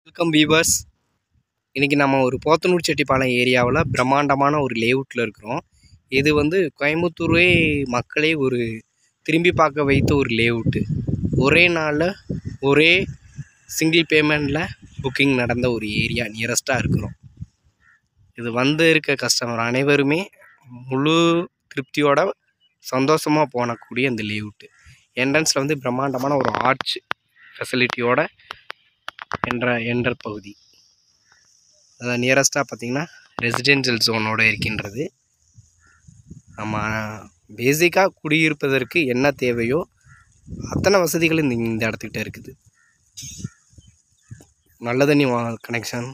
Welcome viewers. இன்றைக்கி நம்ம ஒரு போத்தனூர் செட்டிப்பாளையம் ஏரியாவில் பிரம்மாண்டமான ஒரு லேஅவுட்டில் இருக்கிறோம். இது கோயம்புத்தூரே மக்களே ஒரு திரும்பி பார்க்க வைத்த ஒரு லேஅவுட்டு. ஒரே நாளில் ஒரே சிங்கிள் பேமெண்ட்டில் புக்கிங் நடந்த ஒரு ஏரியா நியரஸ்ட்டாக இருக்கிறோம். இது இருக்க கஸ்டமர் அனைவருமே முழு திருப்தியோட சந்தோஷமாக போனக்கூடிய இந்த லேஅவுட்டு. என்ட்ரன்ஸில் பிரம்மாண்டமான ஒரு ஆர்ச் ஃபெசிலிட்டியோட என்ற பகுதி. அதான் நியரஸ்ட்டாக பார்த்திங்கன்னா ரெசிடென்ஷியல் ஜோனோடு இருக்கின்றது. நம்ம பேசிக்காக குடியிருப்பதற்கு என்ன தேவையோ அத்தனை வசதிகளும் இந்த இடத்துக்கிட்ட இருக்குது. நல்ல தண்ணி கனெக்ஷன்,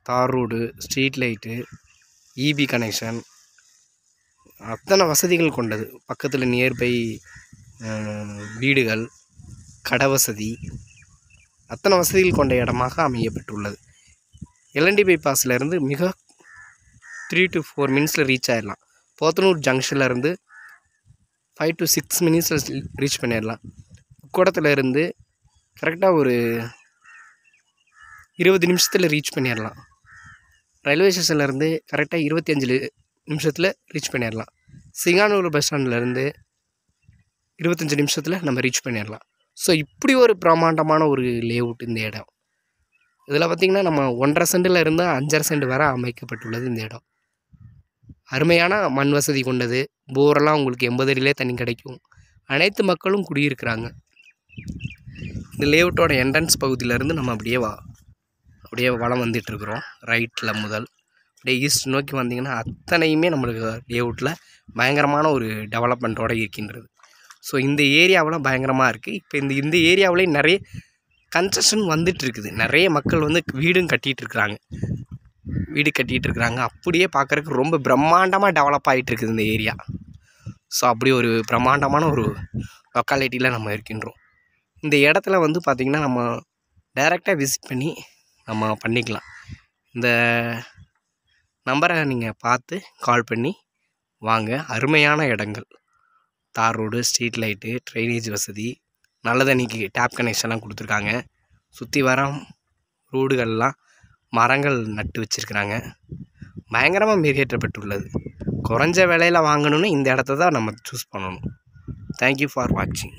தார் road, street light, EB connection, அத்தனை வசதிகள் கொண்டது. பக்கத்தில் நியர்பை வீடுகள், கடை வசதி, அத்தனை வசதிகள் கொண்ட இடமாக அமையப்பட்டுள்ளது. எல்என்டி பைபாஸ்லேருந்து மிக 3 to 4 மினிட்ஸில் ரீச் ஆகிடலாம். போத்தனூர் ஜங்ஷன்லேருந்து 5 to 6 மினிட்ஸில் ரீச் பண்ணிடலாம். உக்கடத்தில் இருந்து கரெக்டாக ஒரு 20 நிமிஷத்தில் ரீச் பண்ணிடலாம். ரயில்வே ஸ்டேஷன்லேருந்து கரெக்டாக 25 நிமிஷத்தில் ரீச் பண்ணிடலாம். சிங்கானூர் பஸ் ஸ்டாண்ட்லேருந்து 25 நிமிஷத்தில் நம்ம ரீச் பண்ணிடலாம். ஸோ இப்படி ஒரு பிரம்மாண்டமான ஒரு லேஅவுட் இந்த இடம். இதில் பார்த்திங்கன்னா நம்ம 1.5 சென்டில் இருந்து 5.5 சென்ட் வரை அமைக்கப்பட்டுள்ளது இந்த இடம். அருமையான மண் வசதி கொண்டது. போரெல்லாம் உங்களுக்கு 80 அடியிலே தண்ணி கிடைக்கும். அனைத்து மக்களும் குடியிருக்கிறாங்க. இந்த லேஅவுட்டோட என்ட்ரன்ஸ் பகுதியிலேருந்து நம்ம அப்படியே வளம் வந்துட்டுருக்குறோம். ரைட்டில் முதல் அப்படியே ஈஸ்ட் நோக்கி வந்திங்கன்னா அத்தனையுமே நம்மளுக்கு லேஅவுட்டில் பயங்கரமான ஒரு டெவலப்மெண்ட்டோடு இருக்கின்றது. ஸோ இந்த ஏரியாவெலாம் பயங்கரமாக இருக்குது. இப்போ இந்த ஏரியாவிலே நிறைய கன்ஸ்ட்ரக்ஷன் வந்துட்டுருக்குது. நிறைய மக்கள் வீடு கட்டிகிட்ருக்குறாங்க. அப்படியே பார்க்குறதுக்கு ரொம்ப பிரம்மாண்டமாக டெவலப் ஆகிட்டுருக்குது இந்த ஏரியா. ஸோ அப்படி ஒரு பிரம்மாண்டமான ஒரு லொக்காலிட்டியில் நம்ம இருக்கின்றோம். இந்த இடத்துல பார்த்திங்கன்னா நம்ம டைரெக்டாக விசிட் பண்ணி நம்ம பண்ணிக்கலாம். இந்த நம்பரை நீங்கள் பார்த்து கால் பண்ணி வாங்க. அருமையான இடங்கள், தார் ரோடு, ஸ்ட்ரீட் லைட்டு, ட்ரைனேஜ் வசதி, நல்ல தண்ணிக்கு டேப் கனெக்ஷன்லாம் கொடுத்துருக்காங்க. சுற்றி வர ரோடுகள்லாம் மரங்கள் நட்டு வச்சுருக்குறாங்க. பயங்கரமாக மெருகேற்றப்பட்டுள்ளது. குறைஞ்ச விலையில் வாங்கணுன்னு இந்த இடத்த தான் நம்ம சூஸ் பண்ணணும். தேங்க்யூ ஃபார் வாட்சிங்.